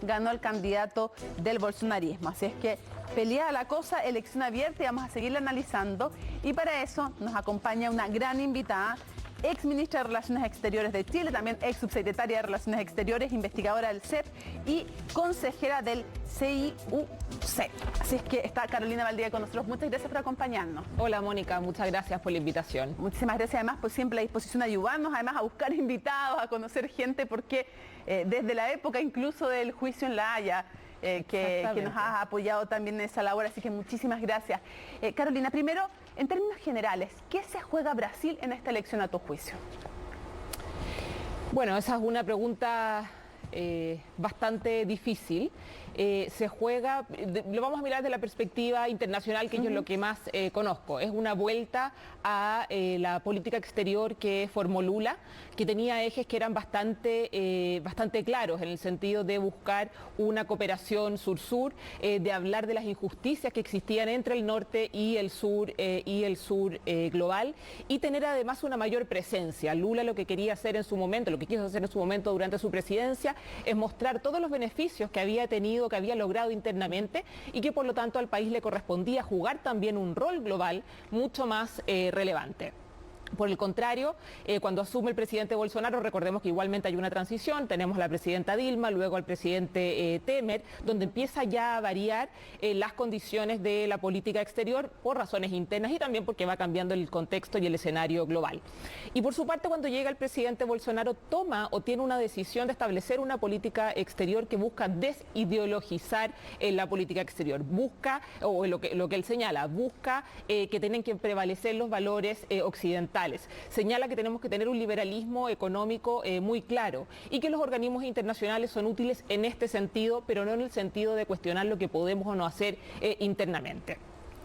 ganó el candidato del bolsonarismo. Así es que peleada la cosa, elección abierta y vamos a seguirla analizando. Y para eso nos acompaña una gran invitada, ex ministra de Relaciones Exteriores de Chile, también ex subsecretaria de Relaciones Exteriores, investigadora del CEP y consejera del CIUC. Así es que está Carolina Valdivia con nosotros. Muchas gracias por acompañarnos. Hola Mónica, muchas gracias por la invitación. Muchísimas gracias además por siempre la disposición a ayudarnos, además a buscar invitados, a conocer gente, porque desde la época incluso del juicio en La Haya, que nos ha apoyado también en esa labor, así que muchísimas gracias. Carolina, primero, en términos generales, ¿qué se juega Brasil en esta elección a tu juicio? Bueno, esa es una pregunta bastante difícil. Se juega, lo vamos a mirar desde la perspectiva internacional, que yo es lo que más conozco. Es una vuelta a la política exterior que formó Lula, que tenía ejes que eran bastante claros en el sentido de buscar una cooperación sur-sur, de hablar de las injusticias que existían entre el norte y el sur global, y tener además una mayor presencia. Lula lo que quería hacer en su momento, lo que quiso hacer en su momento durante su presidencia, es mostrar todos los beneficios que había tenido, que había logrado internamente, y que por lo tanto al país le correspondía jugar también un rol global mucho más relevante. Por el contrario, cuando asume el presidente Bolsonaro, recordemos que igualmente hay una transición, tenemos a la presidenta Dilma, luego al presidente Temer, donde empieza ya a variar las condiciones de la política exterior por razones internas y también porque va cambiando el contexto y el escenario global. Y por su parte, cuando llega el presidente Bolsonaro, toma o tiene una decisión de establecer una política exterior que busca desideologizar la política exterior, busca, o lo que él señala, busca que tienen que prevalecer los valores occidentales. Señala que tenemos que tener un liberalismo económico muy claro y que los organismos internacionales son útiles en este sentido, pero no en el sentido de cuestionar lo que podemos o no hacer internamente.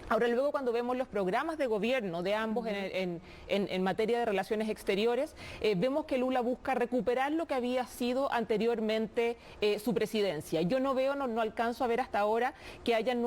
Ahora, luego cuando vemos los programas de gobierno de ambos en materia de relaciones exteriores, vemos que Lula busca recuperar lo que había sido anteriormente su presidencia. Yo no veo, no alcanzo a ver hasta ahora que hayan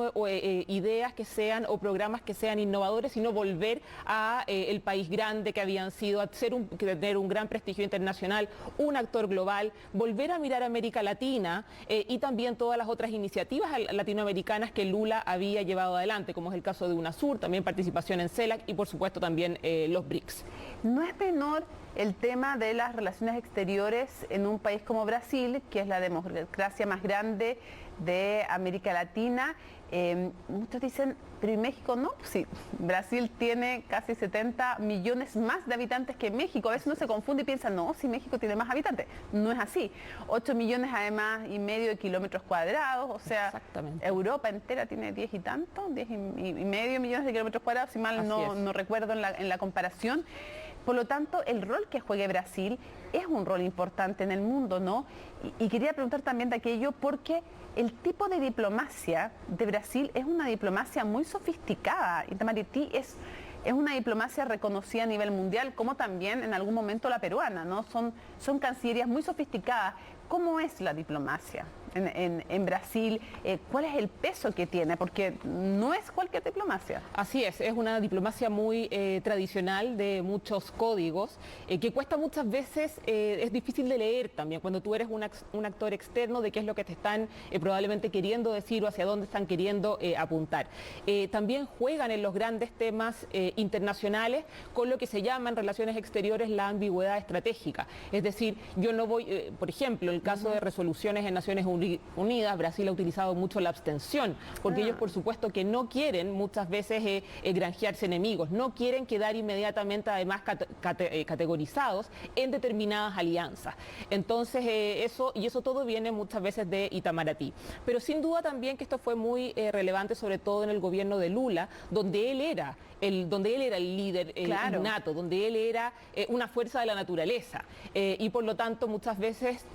ideas que sean o programas que sean innovadores, sino volver a el país grande que habían sido, a tener un gran prestigio internacional, un actor global, volver a mirar a América Latina y también todas las otras iniciativas latinoamericanas que Lula había llevado adelante, como es el caso de UNASUR, también participación en CELAC y por supuesto también los BRICS. No es menor el tema de las relaciones exteriores en un país como Brasil, que es la democracia más grande de América Latina. Muchos dicen, pero ¿y México no? Sí, Brasil tiene casi 70 millones más de habitantes que México. A veces uno se confunde y piensa, no, si México tiene más habitantes. No es así. 8 millones además y medio de kilómetros cuadrados, o sea, Europa entera tiene 10 y tanto, 10 y medio millones de kilómetros cuadrados, si mal no recuerdo en la comparación. Por lo tanto, el rol que juegue Brasil es un rol importante en el mundo, ¿no? Y quería preguntar también de aquello porque el tipo de diplomacia de Brasil es una diplomacia muy sofisticada. Itamaraty es una diplomacia reconocida a nivel mundial, como también en algún momento la peruana, ¿no? Son cancillerías muy sofisticadas. ¿Cómo es la diplomacia en Brasil? ¿Cuál es el peso que tiene? Porque no es cualquier diplomacia. Así es una diplomacia muy tradicional de muchos códigos, que cuesta muchas veces, es difícil de leer también, cuando tú eres un actor externo de qué es lo que te están probablemente queriendo decir o hacia dónde están queriendo apuntar. También juegan en los grandes temas internacionales con lo que se llama en relaciones exteriores la ambigüedad estratégica. Es decir, yo no voy, por ejemplo, en el caso de resoluciones en Naciones Unidas, Brasil ha utilizado mucho la abstención, porque ellos por supuesto que no quieren muchas veces granjearse enemigos, no quieren quedar inmediatamente además categorizados en determinadas alianzas. Entonces eso todo viene muchas veces de Itamaraty. Pero sin duda también que esto fue muy relevante, sobre todo en el gobierno de Lula, donde él era el líder innato, donde él era una fuerza de la naturaleza. Y por lo tanto muchas veces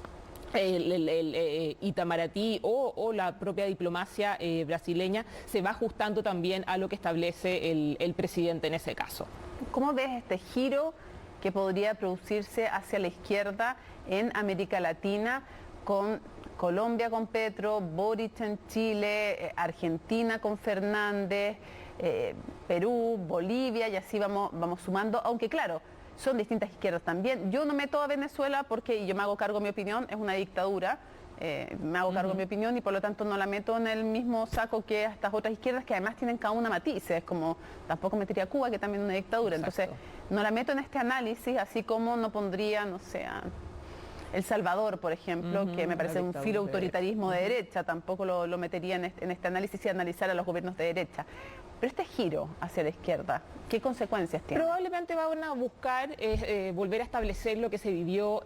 Itamaraty o la propia diplomacia brasileña se va ajustando también a lo que establece el presidente en ese caso. ¿Cómo ves este giro que podría producirse hacia la izquierda en América Latina con Colombia con Petro, Boric en Chile, Argentina con Fernández, Perú, Bolivia, y así vamos sumando, aunque claro, son distintas izquierdas también. Yo no meto a Venezuela porque, y yo me hago cargo de mi opinión, es una dictadura. me hago cargo de mi opinión y por lo tanto no la meto en el mismo saco que estas otras izquierdas que además tienen cada una matices, como tampoco metería a Cuba, que también es una dictadura. Exacto. Entonces no la meto en este análisis, así como no pondría, no sé, a El Salvador, por ejemplo, que me parece un filo autoritarismo de derecha, tampoco lo metería en este análisis y analizar a los gobiernos de derecha. Pero este giro hacia la izquierda, ¿qué consecuencias tiene? Probablemente van a buscar volver a establecer lo que se vivió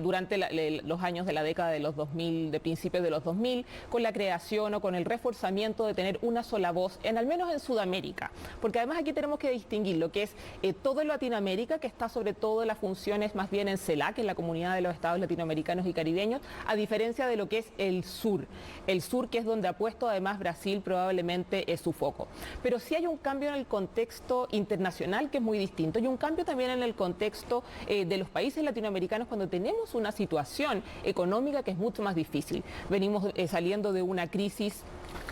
durante los años de la década de los 2000, de principios de los 2000, con la creación o con el reforzamiento de tener una sola voz, al menos en Sudamérica. Porque además aquí tenemos que distinguir lo que es todo en Latinoamérica, que está sobre todo las funciones más bien en CELAC, en la Comunidad de los Estados Latinoamericanos y Caribeños, a diferencia de lo que es el sur. El sur, que es donde ha puesto además Brasil probablemente es su foco. Pero sí hay un cambio en el contexto internacional que es muy distinto y un cambio también en el contexto de los países latinoamericanos cuando tenemos una situación económica que es mucho más difícil. Venimos saliendo de una crisis,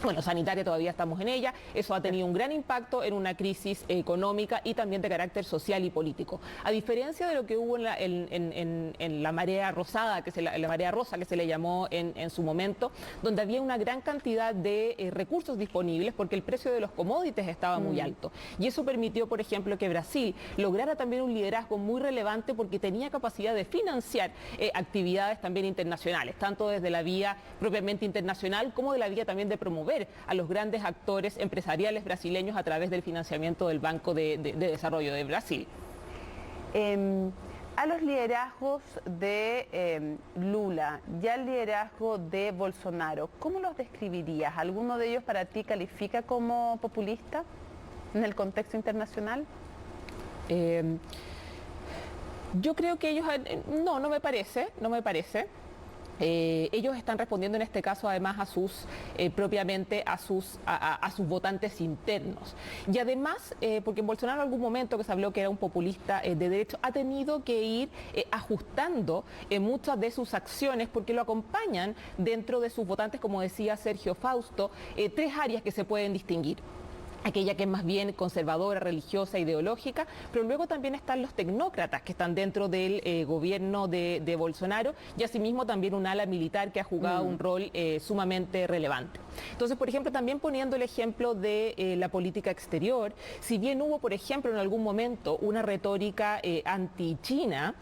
bueno, sanitaria todavía estamos en ella, eso ha tenido un gran impacto en una crisis económica y también de carácter social y político. A diferencia de lo que hubo en la marea rosada, la marea rosa que se le llamó en su momento, donde había una gran cantidad de recursos disponibles porque el precio de los commodities estaba muy alto. Y eso permitió, por ejemplo, que Brasil lograra también un liderazgo muy relevante porque tenía capacidad de financiar actividades también internacionales, tanto desde la vía propiamente internacional como de la vía también de promover a los grandes actores empresariales brasileños a través del financiamiento del Banco de Desarrollo de Brasil. A los liderazgos de Lula y al liderazgo de Bolsonaro, ¿cómo los describirías? ¿Alguno de ellos para ti califica como populista en el contexto internacional? Yo creo que ellos, no me parece. Ellos están respondiendo en este caso además a sus propiamente a sus votantes internos y además porque Bolsonaro en algún momento que se habló que era un populista de derecho ha tenido que ir ajustando muchas de sus acciones porque lo acompañan dentro de sus votantes, como decía Sergio Fausto, tres áreas que se pueden distinguir. Aquella que es más bien conservadora, religiosa, ideológica, pero luego también están los tecnócratas que están dentro del gobierno de Bolsonaro y asimismo también un ala militar que ha jugado un rol sumamente relevante. Entonces, por ejemplo, también poniendo el ejemplo de la política exterior, si bien hubo, por ejemplo, en algún momento una retórica anti-China,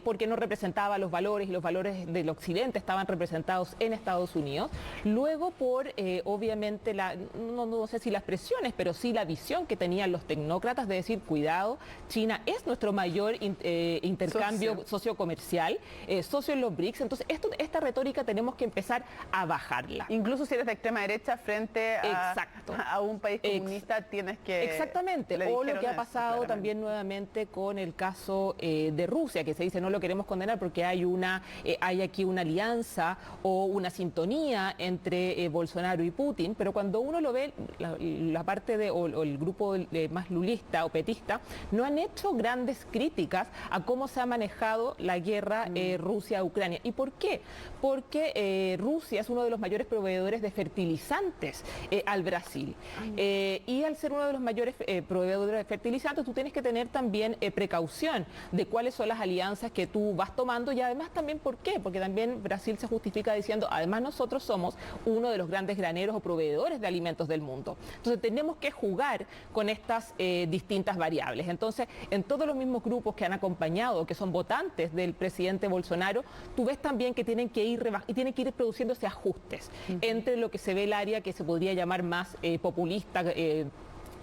porque no representaba los valores y los valores del occidente estaban representados en Estados Unidos, luego por, obviamente, no sé si las presiones, pero sí la visión que tenían los tecnócratas de decir, cuidado, China es nuestro mayor intercambio sociocomercial, socio en los BRICS, entonces esta retórica tenemos que empezar a bajarla. Incluso si eres de extrema derecha frente a un país comunista tienes que... Exactamente, o lo que ha pasado también nuevamente con el caso de Rusia, que se dice no lo queremos condenar porque hay aquí una alianza o una sintonía entre Bolsonaro y Putin, pero cuando uno lo ve, la parte o el grupo más lulista o petista no han hecho grandes críticas a cómo se ha manejado la guerra Rusia-Ucrania. ¿Y por qué? Porque Rusia es uno de los mayores proveedores de fertilizantes al Brasil. Y al ser uno de los mayores proveedores de fertilizantes, tú tienes que tener también precaución de cuáles son las alianzas que tú vas tomando y además también ¿por qué? Porque también Brasil se justifica diciendo, además nosotros somos uno de los grandes graneros o proveedores de alimentos del mundo. Entonces tenemos que jugar con estas distintas variables. Entonces, en todos los mismos grupos que han acompañado, que son votantes del presidente Bolsonaro, tú ves también que tienen que ir produciéndose ajustes entre lo que se ve el área que se podría llamar más populista,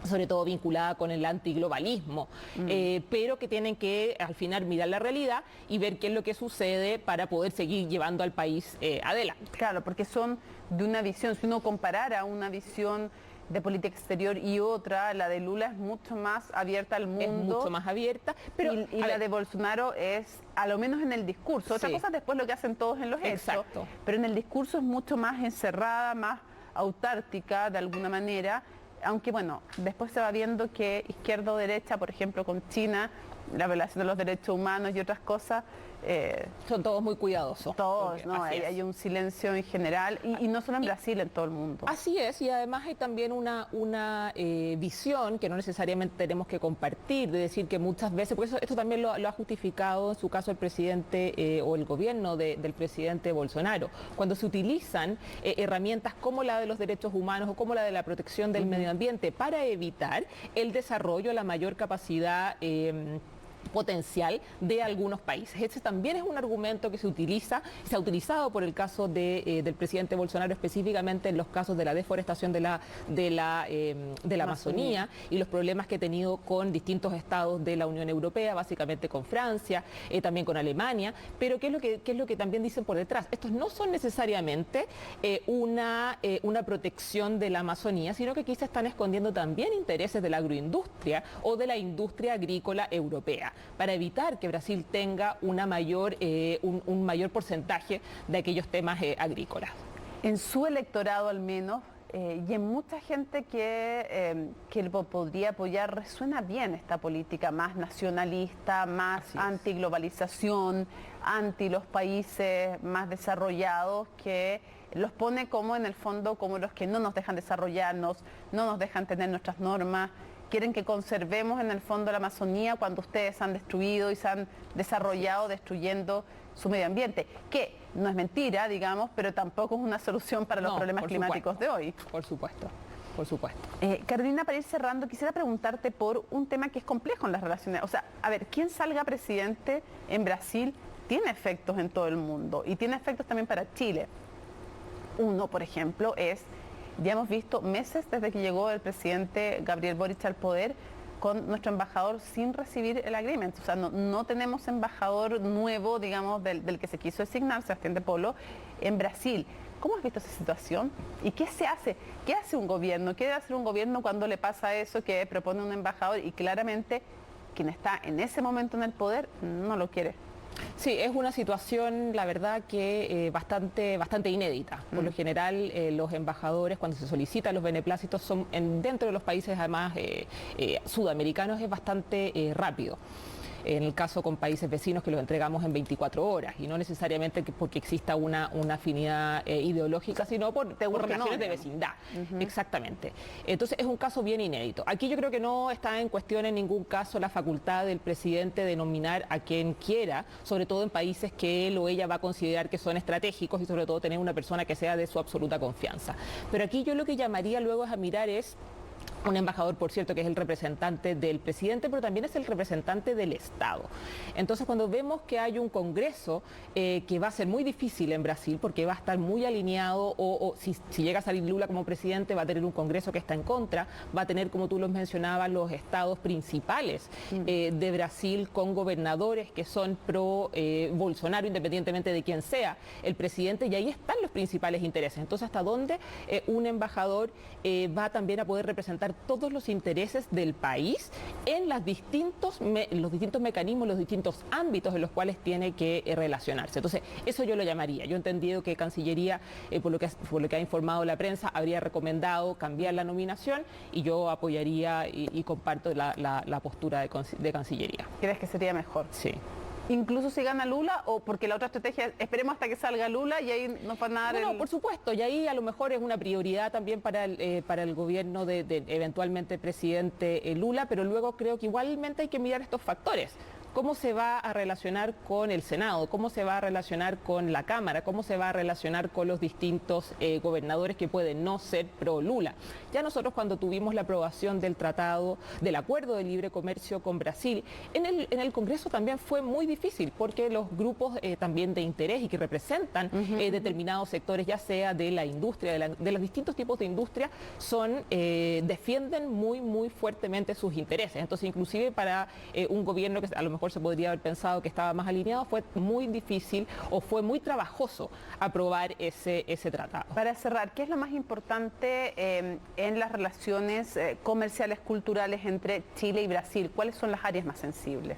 sobre todo vinculada con el antiglobalismo, pero que tienen que al final mirar la realidad y ver qué es lo que sucede para poder seguir llevando al país adelante. Claro, porque son de una visión, si uno comparara una visión de política exterior y otra, la de Lula es mucho más abierta al mundo. Es mucho más abierta. Pero, y la de Bolsonaro es, a lo menos en el discurso, otra cosa después lo que hacen todos en los hechos, pero en el discurso es mucho más encerrada, más autártica de alguna manera, aunque bueno, después se va viendo que izquierda o derecha, por ejemplo con China, la violación de los derechos humanos y otras cosas, Son todos muy cuidadosos. Todos, ¿no? Hay un silencio en general y no solo en Brasil, en todo el mundo. Así es, y además hay también una visión que no necesariamente tenemos que compartir, de decir que muchas veces, porque esto también lo ha justificado en su caso el presidente o el gobierno del presidente Bolsonaro, cuando se utilizan herramientas como la de los derechos humanos o como la de la protección del medio ambiente para evitar el desarrollo, la mayor capacidad potencial de algunos países. Ese también es un argumento que se ha utilizado por el caso del presidente Bolsonaro, específicamente en los casos de la deforestación de la Amazonía y los problemas que ha tenido con distintos estados de la Unión Europea, básicamente con Francia, también con Alemania. Pero ¿qué es lo que también dicen por detrás? Estos no son necesariamente una protección de la Amazonía, sino que aquí se están escondiendo también intereses de la agroindustria o de la industria agrícola europea, para evitar que Brasil tenga un mayor porcentaje de aquellos temas agrícolas. En su electorado al menos, y en mucha gente que lo podría apoyar, resuena bien esta política más nacionalista, más antiglobalización, anti los países más desarrollados, que los pone como en el fondo como los que no nos dejan desarrollarnos, no nos dejan tener nuestras normas. Quieren que conservemos en el fondo la Amazonía cuando ustedes han destruido y se han desarrollado destruyendo su medio ambiente, que no es mentira, digamos, pero tampoco es una solución para los problemas climáticos de hoy. Por supuesto, por supuesto. Carolina, para ir cerrando, quisiera preguntarte por un tema que es complejo en las relaciones. O sea, a ver, quien salga presidente en Brasil tiene efectos en todo el mundo y tiene efectos también para Chile. Uno, por ejemplo, es... Ya hemos visto meses desde que llegó el presidente Gabriel Boric al poder con nuestro embajador sin recibir el agreement. O sea, no tenemos embajador nuevo, digamos, del que se quiso designar, Sebastián de Polo, en Brasil. ¿Cómo has visto esa situación? ¿Y qué se hace? ¿Qué hace un gobierno? ¿Qué debe hacer un gobierno cuando le pasa eso, que propone un embajador y claramente quien está en ese momento en el poder no lo quiere? Sí, es una situación, la verdad, que bastante inédita. Por lo general, los embajadores, cuando se solicitan los beneplácitos, son dentro de los países, además, sudamericanos, es bastante rápido. En el caso con países vecinos que los entregamos en 24 horas y no necesariamente porque exista una afinidad ideológica, sino por relaciones de vecindad. Exactamente. Entonces es un caso bien inédito. Aquí yo creo que no está en cuestión en ningún caso la facultad del presidente de nominar a quien quiera, sobre todo en países que él o ella va a considerar que son estratégicos y sobre todo tener una persona que sea de su absoluta confianza. Pero aquí yo lo que llamaría luego es a mirar es un embajador, por cierto, que es el representante del presidente, pero también es el representante del Estado. Entonces, cuando vemos que hay un Congreso que va a ser muy difícil en Brasil, porque va a estar muy alineado, o si llega a salir Lula como presidente, va a tener un Congreso que está en contra, va a tener, como tú los mencionabas, los estados principales de Brasil con gobernadores que son pro Bolsonaro, independientemente de quién sea el presidente, y ahí están los principales intereses. Entonces, ¿hasta dónde un embajador va también a poder representar todos los intereses del país en los distintos mecanismos, los distintos ámbitos en los cuales tiene que relacionarse? Entonces, eso yo lo llamaría. Yo he entendido que Cancillería, por lo que ha informado la prensa, habría recomendado cambiar la nominación y yo apoyaría y comparto la postura de Cancillería. ¿Crees que sería mejor? Sí. Incluso si gana Lula, o porque la otra estrategia, esperemos hasta que salga Lula y ahí nos van a dar No, por supuesto, y ahí a lo mejor es una prioridad también para el gobierno de eventualmente presidente Lula, pero luego creo que igualmente hay que mirar estos factores. ¿Cómo se va a relacionar con el Senado? ¿Cómo se va a relacionar con la Cámara? ¿Cómo se va a relacionar con los distintos gobernadores que pueden no ser pro Lula? Ya nosotros cuando tuvimos la aprobación del acuerdo de libre comercio con Brasil, en el Congreso también fue muy difícil porque los grupos también de interés y que representan determinados sectores, ya sea de la industria, de los distintos tipos de industria, defienden muy fuertemente sus intereses. Entonces, inclusive para un gobierno que a lo mejor se podría haber pensado que estaba más alineado, fue muy difícil o fue muy trabajoso aprobar ese tratado. Para cerrar, ¿qué es lo más importante en las relaciones comerciales, culturales entre Chile y Brasil? ¿Cuáles son las áreas más sensibles?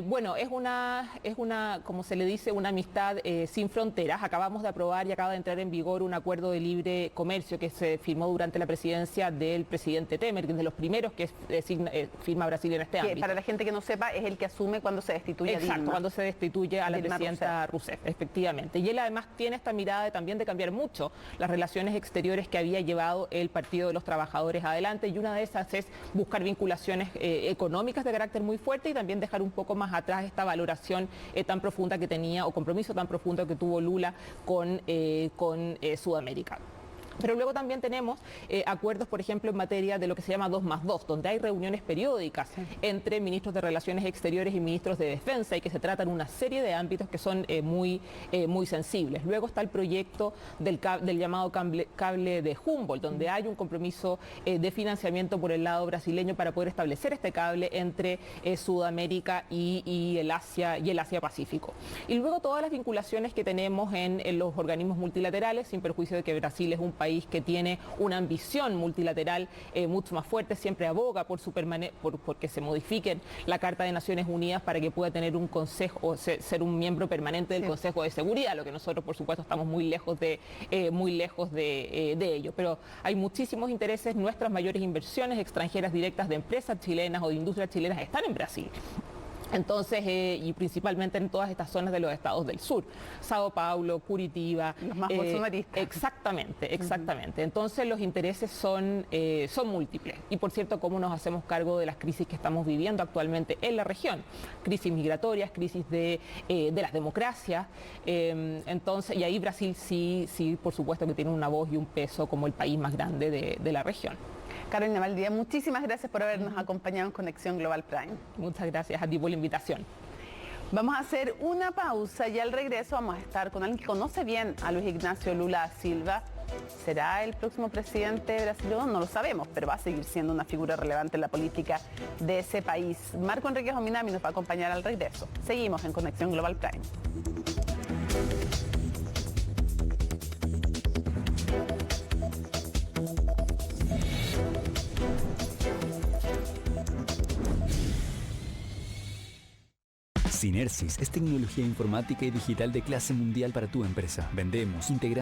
Bueno, es una, como se le dice, una amistad sin fronteras. Acabamos de aprobar y acaba de entrar en vigor un acuerdo de libre comercio que se firmó durante la presidencia del presidente Temer, que es de los primeros que firma Brasil en este ámbito. Para la gente que no sepa, es el que asume cuando se destituye a Exacto, Dilma. cuando se destituye a la Dilma presidenta Rousseff, efectivamente. Y él además tiene esta mirada también de cambiar mucho las relaciones exteriores que había llevado el Partido de los Trabajadores adelante, y una de esas es buscar vinculaciones económicas de carácter muy fuerte y también dejar un poco más atrás esta valoración tan profunda que tenía, o compromiso tan profundo que tuvo Lula con Sudamérica. Pero luego también tenemos acuerdos, por ejemplo, en materia de lo que se llama 2+2, donde hay reuniones periódicas entre ministros de Relaciones Exteriores y ministros de Defensa, y que se tratan una serie de ámbitos que son muy sensibles. Luego está el proyecto del llamado cable de Humboldt, donde hay un compromiso de financiamiento por el lado brasileño para poder establecer este cable entre Sudamérica y el Asia Pacífico. Y luego todas las vinculaciones que tenemos en los organismos multilaterales, sin perjuicio de que Brasil es un país que tiene una ambición multilateral mucho más fuerte, siempre aboga por que se modifiquen la Carta de Naciones Unidas para que pueda tener un consejo, o ser un miembro permanente del Consejo de Seguridad, lo que nosotros, por supuesto, estamos muy lejos de ello. Pero hay muchísimos intereses. Nuestras mayores inversiones extranjeras directas de empresas chilenas o de industrias chilenas están en Brasil. Entonces, y principalmente en todas estas zonas de los estados del sur, Sao Paulo, Curitiba. Los más bolsonaristas. Exactamente. Entonces los intereses son múltiples. Y por cierto, cómo nos hacemos cargo de las crisis que estamos viviendo actualmente en la región. Crisis migratorias, crisis de las democracias. Entonces, y ahí Brasil sí, por supuesto que tiene una voz y un peso como el país más grande de la región. Carolina Valdivia, muchísimas gracias por habernos acompañado en Conexión Global Prime. Muchas gracias a ti por la invitación. Vamos a hacer una pausa y al regreso vamos a estar con alguien que conoce bien a Luis Ignacio Lula Silva. ¿Será el próximo presidente brasileño? No lo sabemos, pero va a seguir siendo una figura relevante en la política de ese país. Marco Enríquez Ominami nos va a acompañar al regreso. Seguimos en Conexión Global Prime. Synersis es tecnología informática y digital de clase mundial para tu empresa. Vendemos, integramos